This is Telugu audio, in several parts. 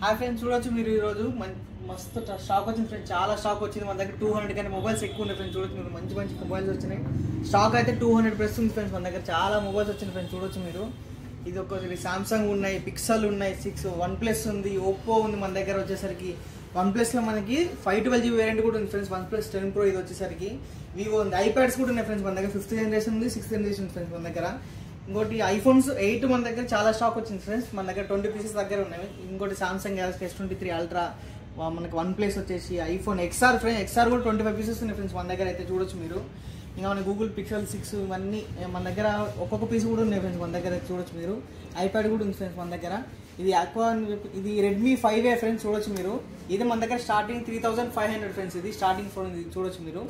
హాయ్ ఫ్రెండ్స్, చూడొచ్చు మీరు ఈరోజు మస్తు స్టాక్ వచ్చింది ఫ్రెండ్స్. చాలా స్టాక్ వచ్చింది మన దగ్గర. 200 కానీ మొబైల్స్ ఎక్కువ ఉన్నాయి ఫ్రెండ్స్. చూడొచ్చు మీరు మంచి మంచి మొబైల్స్ వచ్చినాయి. స్టాక్ అయితే 200+ ఉంది ఫ్రెండ్స్. మన దగ్గర చాలా మొబైల్స్ వచ్చినాయి ఫ్రెండ్స్. చూడొచ్చు మీరు. ఇది ఒకటి సామ్సంగ్ ఉన్నాయి, పిక్సెల్ ఉన్నాయి, 6 OnePlus ఉంది, ఓప్పో ఉంది. మన దగ్గర వచ్చేసరికి OnePlusలో మనకి 512GB వేరియంట్ కూడా ఉంది ఫ్రెండ్స్. OnePlus 10 Pro ఇది వచ్చేసరికి. వివో ఉంది, ఐప్యాడ్స్ కూడా ఉన్నాయి ఫ్రెండ్స్. మన దగ్గర 5th జనరేషన్ ఉంది, 6th జనరేషన్ ఉంది ఫ్రెండ్స్ మన దగ్గర. ఇంకోటి ఐఫోన్స్ 8 మన దగ్గర చాలా స్టాక్ వచ్చింది ఫ్రెండ్స్. మన దగ్గర 20 పీసెస్ దగ్గర ఉన్నాయి. ఇంకోటి సామ్సంగ్ గెలాక్సీ S23 అల్ట్రా, మనకి OnePlus వచ్చేసి ఐఫోన్ XR ఫ్రెండ్స్. XR కూడా 25 పీసెస్ ఉన్నాయి ఫ్రెండ్స్ మన దగ్గర అయితే. చూడొచ్చు మీరు. ఇంకా మన గూగుల్ పిక్సెల్ 6 ఇవన్నీ మన దగ్గర ఒక్కొక్క పీస్ కూడా ఉన్నాయి ఫ్రెండ్స్ మన దగ్గర. చూడొచ్చు మీరు. ఐప్యాడ్ కూడా ఉంది ఫ్రెండ్స్ మన దగ్గర. ఇది రెడ్మీ 5A ఫ్రెండ్స్. చూడొచ్చు మీరు. ఇది మన దగ్గర స్టార్టింగ్ 3500 ఫ్రెండ్స్. ఇది స్టార్టింగ్ ఫోన్. ఇది చూడొచ్చు మీరు.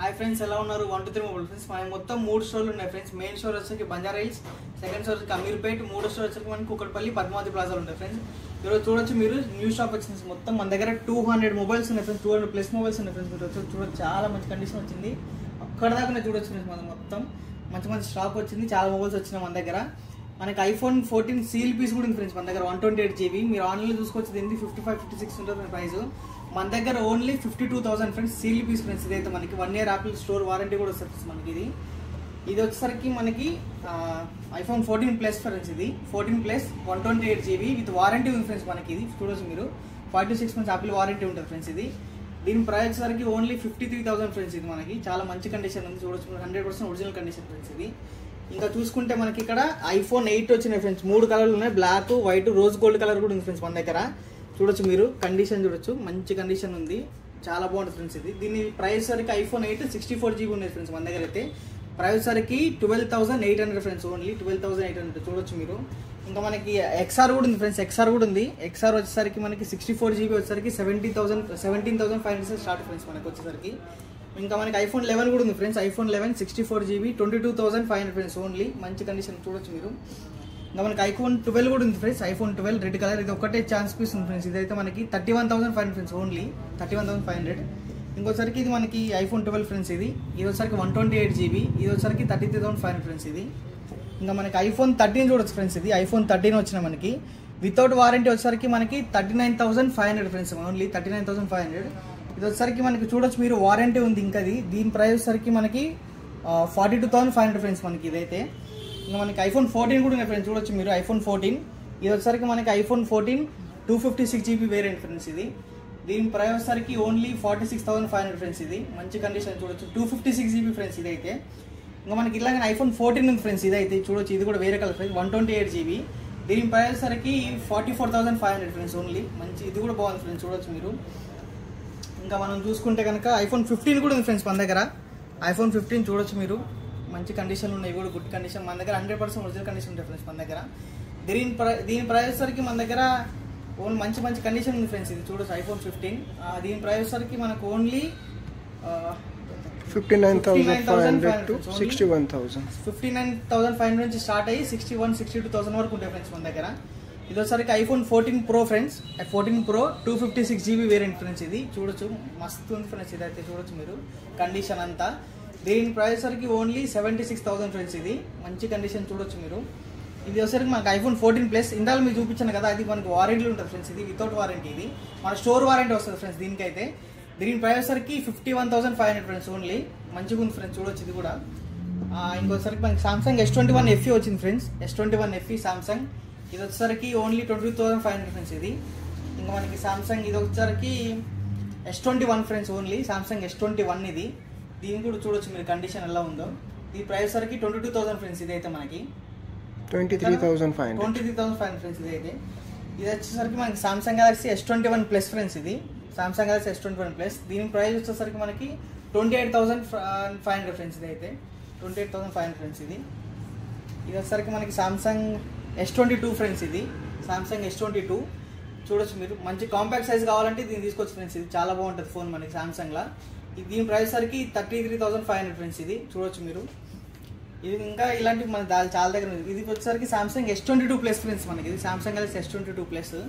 హాయ్ ఫ్రెండ్స్, ఎలా ఉన్నారు? 1 to 3 మొబైల్ ఫ్రెండ్స్. మన మొత్తం 3 స్టోర్లు ఉన్నాయి ఫ్రెండ్స్. మెయిన్ స్టోర్ వచ్చేసి బంజారా హిల్స్, సెకండ్ స్టోర్ వచ్చి అమీర్పేట్, 3వ స్టోర్ వచ్చి మనకి కుక్కడపల్లి పద్మావతి ప్లాజాలు ఉంటాయి ఫ్రెండ్స్. ఈరోజు చూడొచ్చు మీరు, న్యూ స్టాక్ వచ్చింది మొత్తం. మన దగ్గర 200 మొబైల్స్ ఉన్నాయి ఫ్రెండ్స్. 200+ మొబైల్స్ ఉన్నాయి ఫ్రెండ్స్. మీరు చూడొచ్చు, చాలా మంచి కండిషన్ వచ్చింది. అక్కడ దాకా చూడొచ్చు ఫ్రెండ్స్. మనం మొత్తం మంచి మంచి స్టాక్ వచ్చింది. చాలా మొబైల్స్ వచ్చినాయి మన దగ్గర. మనకి iPhone 14 సీల్ పీస్ కూడా ఉంది ఫ్రెండ్స్ మన దగ్గర. 128GB. మీరు ఆన్లైన్లో చూసుకోవచ్చు. దీనికి 55-56 ఉంటుంది ప్రైస్. మన దగ్గర only 52,000 friends. Seal piece friends. ఇదైతే మనకి 1 year యాపిల్ స్టోర్ వారంటీ కూడా వస్తుంది ఫ్రెండ్స్ మనకి. ఇది వచ్చేసరికి మనకి iPhone 14+ ఫ్రెండ్స్. ఇది 14+ 128GB విత్ వారంటీ ఉంది ఫ్రెండ్స్ మనకి. ఇది చూడొచ్చు మీరు. 5 to 6 months యాపిల్ వారంటీ ఉంటుంది ఫ్రెండ్స్. దీని ప్రైస్ వచ్చేసరికి ఓన్లీ 53,000 ఫ్రెండ్స్. ఇది మనకి చాలా మంచి కండిషన్ ఉంది. చూడొచ్చు 100% ఒరిజినల్ కండిషన్ ఫ్రెండ్స్. ఇంకా చూసుకుంటే మనకి ఇక్కడ iPhone 8 వచ్చినాయి ఫ్రెండ్స్. 3 కలర్లు ఉన్నాయి, black, white, rose gold colour కూడా ఉంది ఫ్రెండ్స్ మన దగ్గర. చూడొచ్చు మీరు. కండిషన్ చూడొచ్చు, మంచి కండిషన్ ఉంది. చాలా బాగుంటుంది ఫ్రెండ్స్. దీని ప్రైస్ సరికి iPhone 8 64GB ఉంది ఫ్రెండ్స్ మన దగ్గర అయితే. ప్రైస్ సరికి 12,800 ఫ్రెండ్స్. ఓన్లీ 12,800. చూడొచ్చు మీరు. ఇంకా మనకి XR కూడా ఉంది ఫ్రెండ్స్. XR కూడా ఉంది. XR వచ్చేసరికి మనకి 64GB వచ్చేసరికి 17,500 స్టార్ట్ ఫ్రెండ్స్ మనకి వచ్చేసరికి. ఇంకా మనకి iPhone 11 కూడా ఉంది friends. iPhone 11 64GB 22,500 friends. Only మంచి కండిషన్. చూడొచ్చు మీరు. ఇంకా మనకి iPhone 12 కూడా ఉంది ఫ్రెండ్స్. iPhone 12 red colour. ఇది ఒకటే ఛాన్స్ పీస్ ఉంది ఫ్రెండ్స్. ఇదైతే మనకి 31,500 ఫ్రెండ్స్. ఓన్లీ 31,500. ఇంకోసరికి ఇది మనకి iPhone 12 ఫ్రెండ్స్. ఇది వచ్చరికి 128GB. ఇది వచ్చరికి 33,500 ఫ్రెండ్స్. ఇంకా మనకి iPhone 13 చూడొచ్చు ఫ్రెండ్స్. ఇది iPhone 13 వచ్చిన మనకి వితౌట్ వారంటీ వచ్చరికి మనకి 39,500 ఫ్రెండ్స్. ఓన్లీ 39,500. ఇది వచ్చరికి మనకి చూడొచ్చు మీరు. వారంటీ ఉంది ఇంకా. దీని ప్రైస్ వచ్చరికి మనకి 42,500 ఫ్రెండ్స్ మనకి. ఇదైతే ఇంకా మనకి iPhone 14 కూడా ఉన్నాయి ఫ్రెండ్స్. చూడొచ్చు మీరు. iPhone 14 ఇది వచ్చరికి మనకి iPhone 14 256GB వేరియంట్ ఫ్రెండ్స్. దీని ప్రైస్ వచ్చరికి ఓన్లీ 46,500 ఫ్రెండ్స్. మంచి కండిషన్. చూడొచ్చు 256GB ఫ్రెండ్స్. ఇదైతే ఇంకా మనకి ఇలాగే iPhone 14 ఉంది ఫ్రెండ్స్. ఇదైతే చూడొచ్చు. ఇది కూడా వేరే కలర్ ఫ్రెండ్స్. 128GB. దీని ప్రైస్ వచ్చరికి 44,500 ఫ్రెండ్స్. ఓన్లీ మంచి. ఇది కూడా బాగుంది ఫ్రెండ్స్. చూడొచ్చు మీరు. ఇంకా మనం చూసుకుంటే కనుక iPhone 15 కూడా ఉంది ఫ్రెండ్స్ మన దగ్గర. iPhone 15 చూడొచ్చు మీరు. మంచి కండిషన్ ఉన్నాయి. ఇవి కూడా గుడ్ కండిషన్. మన దగ్గర 100% ఒరిజినల్ కండిషన్ ఉంటుంది ఫ్రెండ్స్ మన దగ్గర. దీని ప్రైస్ సరికి మన దగ్గర ఓన్లీ మంచి మంచి కండిషన్ ఉంది ఫ్రెండ్స్. ఇది చూడొచ్చు iPhone 15. దీని ప్రైస్ సరికి మనకు ఓన్లీ 59,500 to 61,000. 59,500 నుంచి స్టార్ట్ అయ్యి 61-62,000 వరకు ఉంటాయి ఫ్రెండ్స్ మన దగ్గర. ఇది వచ్చరికి iPhone 14 Pro friends. 14 Pro 256GB variant friends. ఇది చూడొచ్చు, మస్తు ఉంది ఫ్రెండ్స్. ఇదైతే చూడొచ్చు మీరు. కండిషన్ అంతా. దీని ప్రైస్ సరికి ఓన్లీ 76,000 ఫ్రెండ్స్. ఇది మంచి కండిషన్. చూడొచ్చు మీరు. ఇది వచ్చరికి మనకి iPhone 14+ ఇందాక మీరు చూపించాను కదా, అది మనకి వారంటీలు ఉంటుంది ఫ్రెండ్స్. ఇది వితౌట్ వారంటీ. ఇది మన స్టోర్ వారంటీ వస్తుంది ఫ్రెండ్స్ దీనికైతే. దీని ప్రైస్ సరికి 51,500 ఫ్రెండ్స్. ఓన్లీ మంచిగా ఉంది ఫ్రెండ్స్. చూడొచ్చు ఇది కూడా. ఇంకోసరికి మనకి సామ్సంగ్ S21 FE వచ్చింది ఫ్రెండ్స్. S21 FE Samsung. ఇది వచ్చేసరికి ఓన్లీ 22,500 ఫ్రెండ్స్. ఇంకా మనకి సామ్సంగ్ ఇది వచ్చేసరికి S21 friends. Only Samsung S21 ఇది. దీని కూడా చూడొచ్చు మీరు కండిషన్ ఎలా ఉందో. ఈ ప్రైస్ సరికి 22,000 ఫ్రెండ్స్. ఇదైతే మనకి 23,500 ఫ్రెండ్స్. ఇది వచ్చేసరికి మనకి Samsung Galaxy S21+ friends. Samsung Galaxy S21+. దీని ప్రైస్ వచ్చేసరికి మనకి 28,500 ఫ్రెండ్స్. ఇదైతే 28,500 ఫ్రెండ్స్. ఇది వచ్చేసరికి మనకి Samsung S22 friends. Samsung S22 చూడొచ్చు మీరు. మంచి కాంపాక్ట్ సైజ్ కావాలంటే దీన్ని తీసుకోవచ్చు ఫ్రెండ్స్. ఇది చాలా బాగుంటుంది ఫోన్ మనకి సామ్సంగ్లో. దీని ప్రైస్ సరికి 33,500 ఫ్రెండ్స్. చూడొచ్చు మీరు. ఇది ఇంకా ఇలాంటి మన చాలా దగ్గర ఉంది. ఇది వచ్చేసరికి సామ్సంగ్ S22+ ఫ్రెండ్స్ మనకి. ఇది సామ్సంగ్ గెలాక్సీ S22+.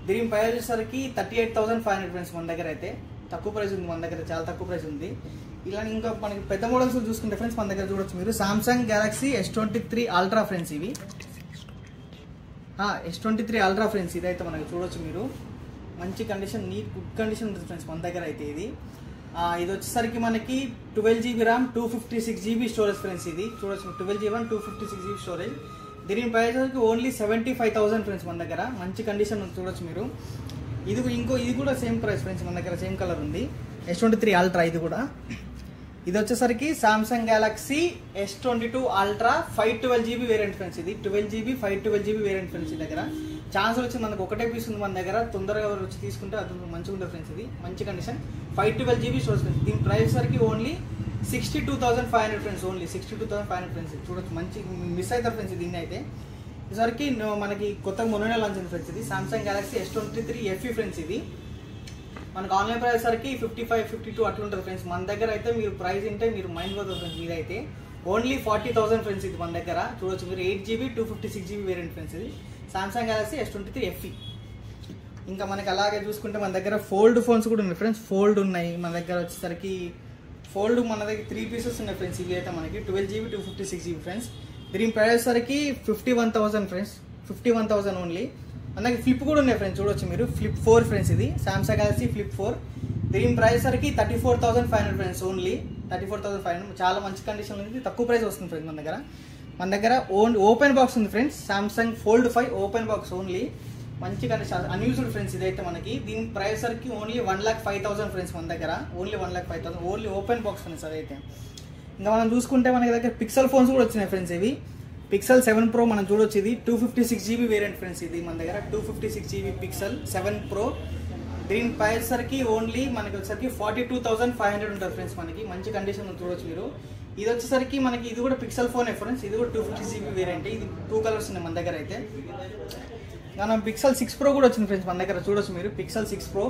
దీని ప్రైస్ వచ్చేసరికి 38,500 ఫ్రెండ్స్ మన దగ్గర అయితే. తక్కువ ప్రైస్ ఉంది మన దగ్గర, చాలా తక్కువ ప్రైస్ ఉంది. ఇలా ఇంకా మనకి పెద్ద మోడల్స్ చూసుకుంటే ఫ్రెండ్స్ మన దగ్గర చూడొచ్చు మీరు. Samsung Galaxy S23 ultra friends. S23 ultra friends, ఇదైతే మనకి చూడొచ్చు మీరు. మంచి కండిషన్, నీట్ గుడ్ కండిషన్ ఉంటుంది ఫ్రెండ్స్ మన దగ్గర అయితే. ఇది వచ్చేసరికి మనకి 12GB RAM 256GB storage friends. ఇది చూడొచ్చు 12GB ర్యామ్ 256GB స్టోరేజ్. దీని ప్రైస్ వచ్చి ఓన్లీ 75,000 ఫ్రెండ్స్ మన దగ్గర. మంచి కండిషన్ ఉంది చూడొచ్చు మీరు. ఇది కూడా సేమ్ ప్రైస్ ఫ్రెండ్స్ మన దగ్గర, సేమ్ కలర్ ఉంది. S23 అల్ట్రా ఇది కూడా. ఇది వచ్చేసరికి Samsung Galaxy S22 ultra 512GB variant friends. ఇది 12GB 512GB వేరియంట్ ఫ్రెండ్స్. ఈ దగ్గర ఛాన్స్ వచ్చి మనకు ఒకటే పీస్ ఉంది మన దగ్గర, తొందరగా వచ్చి తీసుకుంటే అది మంచిగా ఉంటుంది ఫ్రెండ్స్. ఇది మంచి కండిషన్ 512GB స్టోరేజ్ ఫ్రెండ్స్. దీని ప్రైస్ సరికి ఓన్లీ 62,500 ఫ్రెండ్స్. Only 62,500 friends. చూడొచ్చు మంచి మిస్ అవుతారు ఫ్రెండ్స్. దీన్ని అయితే ఈసారికి మనకి కొత్తగా మొన్ననే లాంచ్ అయింది ఫ్రెండ్స్. ఇది Samsung Galaxy S23 FE friends. ఇది మనకు ఆన్లైన్ ప్రైస్ సరికి 55, 52 అట్లా ఉంటుంది ఫ్రెండ్స్. మన దగ్గర అయితే మీరు ప్రైస్ ఉంటే మీరు మైండ్ పోతుంది ఫ్రెండ్స్. ఇదైతే ఓన్లీ 40,000 ఫ్రెండ్స్. ఇది మన దగ్గర చూడొచ్చు మీరు. 8GB 256GB variant friends. ఇది సామ్సంగ్ గెలాక్సీ S23 FE. ఇంకా మనకి అలాగే చూసుకుంటే మన దగ్గర ఫోల్డ్ ఫోన్స్ కూడా ఉన్నాయి ఫ్రెండ్స్. ఫోల్డ్ ఉన్నాయి మన దగ్గర వచ్చేసరికి. ఫోల్డ్ మన దగ్గర 3 పీసెస్ ఉన్నాయి ఫ్రెండ్స్. ఇవి అయితే మనకి 12GB 256GB ఫ్రెండ్స్. దీని ప్రైస్ సరికి 51,000 ఫ్రెండ్స్. 51,000 ఓన్లీ. అలాగే ఫ్లిప్ కూడా ఉన్నాయి ఫ్రెండ్స్. చూడొచ్చు మీరు. Flip 4 friends. ఇది సామ్సంగ్ గెలాక్సీ ఫ్లిప్ 4. దీని ప్రైస్ సరికి 34,500 ఫ్రెండ్స్. ఓన్లీ 34,500. చాలా మంచి కండిషన్ ఉంది. తక్కువ ప్రైస్ వస్తుంది ఫ్రెండ్స్ మన దగ్గర ఓపెన్ బాక్స్ ఉంది friends. Samsung fold 5 open box only. మంచి కండిషన్, అన్యూజ్డ్ ఫ్రెండ్స్. ఇదైతే మనకి దీని ప్రైస్ సరికి ఓన్లీ 1,05,000 ఫ్రెండ్స్ మన దగ్గర. Only 1,05,000 only open box friends అదైతే. ఇంకా మనం చూసుకుంటే మన దగ్గర పిక్సెల్ ఫోన్స్ కూడా వచ్చినాయి ఫ్రెండ్స్. ఇవి పిక్సెల్ 7 Pro మనం చూడొచ్చు. ఇది 256GB వేరియంట్ ఫ్రెండ్స్. ఇది మన దగ్గర 256GB పిక్సెల్ 7 Pro. దీని ప్రైస్ సరికి ఓన్లీ మనకి వచ్చేసరికి 42,500 ఉంటుంది ఫ్రెండ్స్. మనకి మంచి కండిషన్ చూడొచ్చు మీరు. ఇది వచ్చేసరికి మనకి ఇది కూడా పిక్సెల్ ఫోన్ ఫ్రెండ్స్. ఇది కూడా 256GB వేరియంట్. ఇది 2 కలర్స్ ఉన్నాయి మన దగ్గర అయితే. మనం పిక్సెల్ 6 Pro కూడా వచ్చింది ఫ్రెండ్స్ మన దగ్గర. చూడొచ్చు మీరు. పిక్సెల్ 6 Pro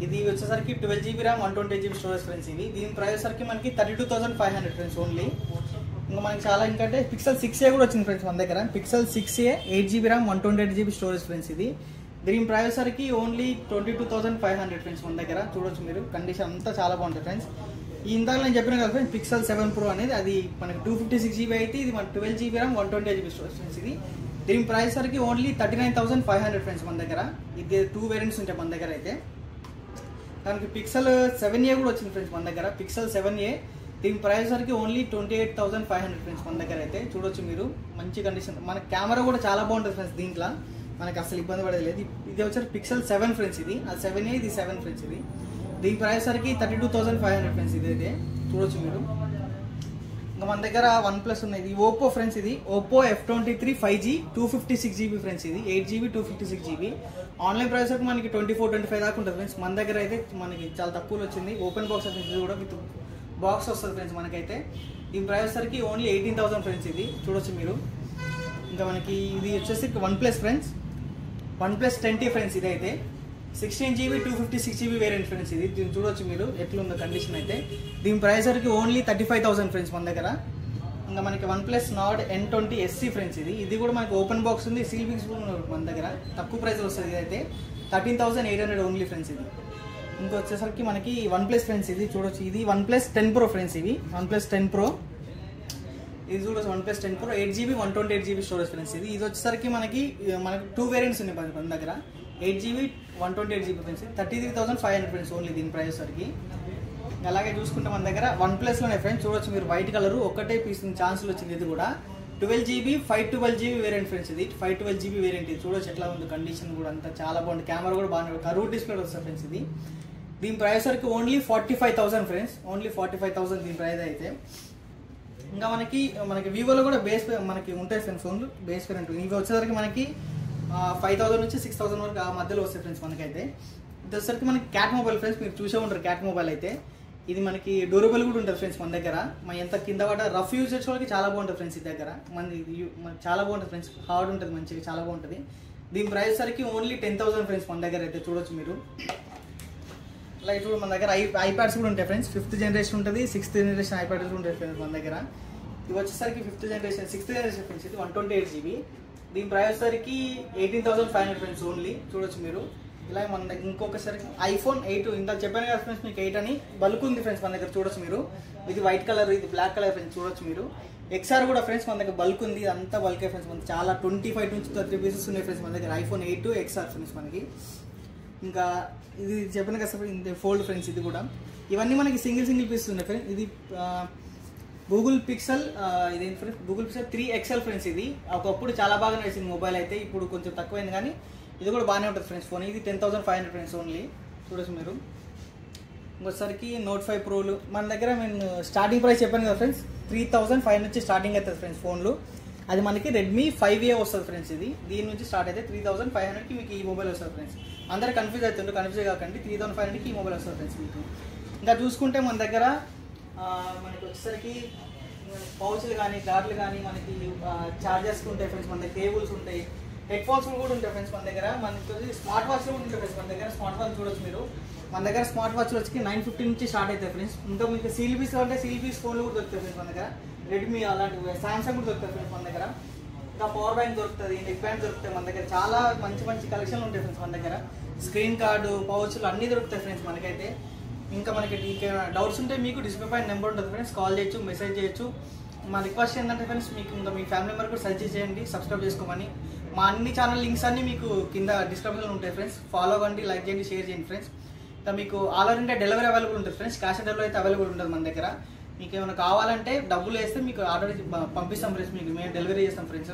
ఇది వచ్చేసరికి 12GB RAM 128GB storage friends. ఇది దీని ప్రైస్ సరికి మనకి 32,500 ఫ్రెండ్స్ ఓన్లీ. ఇంకా మనకి చాలా ఇంకంటే పిక్సెల్ 6A కూడా వచ్చింది ఫ్రెండ్స్ మన దగ్గర. Pixel 6A 8GB RAM 128GB storage friends. ఇది దీని ప్రైస్ సరికి ఓన్లీ 22,500 ఫ్రెండ్స్ మన దగ్గర. చూడొచ్చు మీరు. కండిషన్ అంతా చాలా బాగుంటుంది ఫ్రెండ్స్. ఈ ఇందాక నేను చెప్పిన కదా ఫ్రెండ్స్, పిక్సెల్ 7 Pro అనేది అది మనకి 256GB అయితే ఇది మన 12GB RAM 128GB storage friends. ఇది దీని ప్రైస్ సరికి ఓన్లీ 39,500 ఫ్రెండ్స్ మన దగ్గర. ఇది 2 వేరియంట్స్ ఉంటాయి మన దగ్గర అయితే. దానికి పిక్సెల్ 7A కూడా వచ్చింది ఫ్రెండ్స్ మన దగ్గర. పిక్సెల్ 7A దీని ప్రైస్ సరికి ఓన్లీ 28,500 ఫ్రెండ్స్ మన దగ్గర అయితే. చూడొచ్చు మీరు. మంచి కండిషన్. మన కెమెరా కూడా చాలా బాగుంటుంది ఫ్రెండ్స్. దీంట్లో మనకి అసలు ఇబ్బంది పడేది లేదు. ఇది వచ్చారు పిక్సెల్ 7 ఫ్రెండ్స్. ఇది అది 7A ఇది 7 ఫ్రెండ్స్. ఇది దీని ప్రైస్ సరికి 32,500 ఫ్రెండ్స్. ఇదైతే చూడొచ్చు మీరు. ఇంకా మన దగ్గర OnePlus ఉన్నాయి. ఇది ఓప్పో ఫ్రెండ్స్. ఇది Oppo F23 5G 256GB friends. ఇది 8GB 256GB. ఆన్లైన్ ప్రైస్ మనకి 24-25 దాకా ఉంటుంది ఫ్రెండ్స్. మన దగ్గర అయితే మనకి చాలా తక్కువలో వచ్చింది. Open box friends. ఇది కూడా విత్ బాక్స్ వస్తుంది ఫ్రెండ్స్ మనకైతే. దీని ప్రైస్ సరికి ఓన్లీ 18,000 ఫ్రెండ్స్. ఇది చూడొచ్చు మీరు. ఇంకా మనకి ఇది వచ్చేసి OnePlus friends. OnePlus 10T friends. ఇదైతే 16GB 256GB వేరియంట్ ఫ్రెండ్స్. ఇది దీన్ని చూడొచ్చు మీరు ఎట్లుందో కండిషన్ అయితే. దీని ప్రైస్ సరికి ఓన్లీ 35,000 ఫ్రెండ్స్ మన దగ్గర. ఇంకా మనకి OnePlus Nord N20 SC friends. ఇది కూడా మనకి ఓపెన్ బాక్స్ ఉంది. సీల్ బిగ్స్ మన దగ్గర తక్కువ ప్రైస్ వస్తుంది. ఇదైతే 13,800 ఓన్లీ ఫ్రెండ్స్. ఇది ఇంకా వచ్చేసరికి మనకి OnePlus ఫ్రెండ్స్. ఇది చూడొచ్చు. ఇది OnePlus 10 Pro ఫ్రెండ్స్. ఇవి OnePlus 10 Pro. ఇది చూడొచ్చు. OnePlus 10 Pro 8GB 128GB storage friends. ఇది వచ్చేసరికి మనకి 2 వేరియంట్స్ ఉన్నాయి మన దగ్గర. 8GB 128GB friends. 33,500 friends only దీని ప్రైస్ సరికి. అలాగే చూసుకుంటే మన దగ్గర OnePlus లోనే ఫ్రెండ్స్. చూడొచ్చు మీరు. వైట్ కలర్ ఒక్కటే పీస్ ఛాన్సులు వచ్చింది. ఇది కూడా 12GB 512GB వేరియంట్ ఫ్రెండ్స్. ఇది 512GB వేరియంట్. ఇది చూడొచ్చు ఎట్లా ఉంది కండిషన్ కూడా అంతా చాలా బాగుంది. కెమెరా కూడా బాగుంది. కర్వ్ డిస్ప్లే వస్తుంది ఫ్రెండ్స్. ఇది దీని ప్రైస్ వరకు ఓన్లీ 45,000 ఫ్రెండ్స్. ఓన్లీ 45,000 దీని ప్రైస్ అయితే. ఇంకా మనకి వివోలో కూడా బేస్ మనకి ఉంటాయి ఫ్రెండ్స్ ఫోన్లు బేస్ వేరియంట్. ఇవి వచ్చేసరికి మనకి 5,000 నుంచి 6,000 వరకు ఆ మధ్యలో వస్తాయి ఫ్రెండ్స్ మనకైతే. ఇది వచ్చేసరికి మనకి క్యాట్ మొబైల్ ఫ్రెండ్స్. మీరు చూసే ఉంటారు క్యాట్ మొబైల్ అయితే. ఇది మనకి డ్యూరబుల్ కూడా ఉంటుంది ఫ్రెండ్స్ మన దగ్గర. ఎంత కింద పడ్డ రఫ్ యూజర్స్ వాళ్ళకి చాలా బాగుంటుంది ఫ్రెండ్స్. ఈ దగ్గర మనకి చాలా బాగుంటుంది ఫ్రెండ్స్. హార్డ్ ఉంటుంది మంచిగా చాలా బాగుంటుంది. దీని ప్రైస్ సరికి ఓన్లీ 10,000 ఫ్రెండ్స్ మన దగ్గర అయితే. చూడొచ్చు మీరు. అలాగే చూడండి మన దగ్గర ఐప్యాడ్స్ కూడా ఉంటాయి ఫ్రెండ్స్. 5th జనరేషన్ ఉంటుంది, 6th జనరేషన్ ఐప్యాడ్స్ కూడా ఉంటాయి ఫ్రెండ్స్ మన దగ్గర. ఇది వచ్చేసరికి 5th generation 6th generation friends. ఇది 128GB. దీని ప్రైస్ సరికి 18,500 ఫ్రెండ్స్ ఓన్లీ. చూడొచ్చు మీరు. ఇలా మన దగ్గర ఇంకొకసారి iPhone 8 ఇంత చెప్పాను కదా ఫ్రెండ్స్ మీకు 8 అని బల్క్ ఉంది ఫ్రెండ్స్ మన దగ్గర. చూడొచ్చు మీరు. ఇది వైట్ కలర్, ఇది బ్లాక్ కలర్ ఫ్రెండ్స్. చూడొచ్చు మీరు. XR కూడా ఫ్రెండ్స్ మన దగ్గర బల్క్ ఉంది, అంతా బల్కే ఫ్రెండ్స్. మనకి చాలా 25 నుంచి 30 పీసెస్ ఉన్నాయి ఫ్రెండ్స్ మన దగ్గర. iPhone 8 XR ఫ్రెండ్స్ మనకి. ఇంకా ఇది చెప్పిన కదా ఇది ఫోల్డ్ ఫ్రెండ్స్. ఇది కూడా ఇవన్నీ మనకి సింగిల్ పీసెస్ ఉన్నాయి ఫ్రెండ్స్. ఇది గూగుల్ పిక్సెల్ ఇదేంటి friends, Google pixel 3 XL friends. ఇది ఒకప్పుడు చాలా బాగా నడిచింది మొబైల్ అయితే, ఇప్పుడు కొంచెం తక్కువైంది కానీ ఇది కూడా బాగానే ఉంటుంది ఫ్రెండ్స్ ఫోన్. ఇది 10,500 ఫ్రెండ్స్ ఓన్లీ. చూడొచ్చు మీరు. ఇంకోసరికి Note 5 ప్రోలు మన దగ్గర నేను స్టార్టింగ్ ప్రైస్ చెప్పాను కదా ఫ్రెండ్స్, 3,500 నుంచి స్టార్టింగ్ అవుతుంది ఫ్రెండ్స్ ఫోన్లు. అది మనకి రెడ్మీ 5A వస్తుంది ఫ్రెండ్స్. ఇది దీని నుంచి స్టార్ట్ అయితే 3,500కి మీకు ఈ మొబైల్ వస్తుంది ఫ్రెండ్స్. అందరూ కన్ఫ్యూజ్ అవుతుండ్రు, కన్ఫ్యూజ్ కాకండి, 3,500కి ఈ మొబైల్ వస్తుంది ఫ్రెండ్స్ మీకు. ఇంకా చూసుకుంటే మన దగ్గర మనకి వచ్చేసరికి పౌచ్లు కానీ గార్డులు కానీ మనకి చార్జర్స్ ఉంటాయి ఫ్రెండ్స్ మన దగ్గర, కేబుల్స్ ఉంటాయి, హెడ్ ఫోన్స్ కూడా ఉంటాయి ఫ్రెండ్స్ మన దగ్గర. మనకి స్మార్ట్ వాచ్లు కూడా ఉంటాయి ఫ్రెండ్స్ మన దగ్గర. స్మార్ట్ వాచ్ చూడొచ్చు మీరు. మన దగ్గర స్మార్ట్ వాచ్లు వచ్చి 950 నుంచి స్టార్ట్ అవుతాయి ఫ్రెండ్స్. ఇంకా మీకు సీల్ పీస్ ఫోన్లు కూడా దొరుకుతాయి ఫ్రెండ్స్ మన దగ్గర. రెడ్మీ అలాంటివి, సామ్సంగ్ కూడా దొరుకుతాయి ఫ్రెండ్స్ మన దగ్గర. ఇంకా పవర్ బ్యాంక్ దొరుకుతుంది, నెక్ బ్యాండ్ దొరుకుతాయి మన దగ్గర. చాలా మంచి కలెక్షన్లు ఉంటాయి ఫ్రెండ్స్ మన దగ్గర. స్క్రీన్ కార్డు, పౌచ్లు అన్నీ దొరుకుతాయి ఫ్రెండ్స్ మనకైతే. ఇంకా మనకి డౌట్స్ ఉంటే మీకు డిస్ప్లే పైన నెంబర్ ఉంటుంది ఫ్రెండ్స్, కాల్ చేయొచ్చు, మెసేజ్ చేయొచ్చు. మా రిక్వెస్ట్ ఏంటంటే ఫ్రెండ్స్, మీకు ఇంకా మీ ఫ్యామిలీ మెంబర్ కూడా సజెస్ట్ చేయండి, సబ్స్క్రైబ్ చేసుకోమని. మా అన్ని ఛానల్ లింక్స్ అన్ని మీకు కింద డిస్క్రిప్షన్లో ఉంటాయి ఫ్రెండ్స్. ఫాలో అవ్వండి, లైక్ చేయండి, షేర్ చేయండి ఫ్రెండ్స్. ఇంకా మీకు all over India delivery available ఉంటుంది ఫ్రెండ్స్. క్యాష్ ఆన్ డెలివరీ అయితే అవైలబుల్ ఉంటుంది మన దగ్గర. మీకు ఏమైనా కావాలంటే డబ్బులు వేస్తే మీకు ఆర్డర్ పంపిస్తాం ఫ్రెండ్స్, మీకు మేము డెలివరీ చేస్తాం ఫ్రెండ్స్.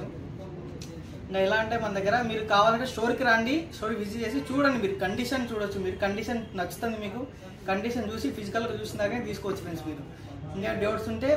ఇంకా ఎలా అంటే మన దగ్గర మీరు కావాలంటే స్టోర్కి రండి, స్టోర్ విజిట్ చేసి చూడండి, మీరు కండిషన్ చూడొచ్చు. మీరు కండిషన్ నచ్చుతుంది, మీకు కండిషన్ చూసి ఫిజికల్గా చూసినాకనే తీసుకోవచ్చు ఫ్రెండ్స్ మీరు. ఇంకా డౌట్స్ ఉంటే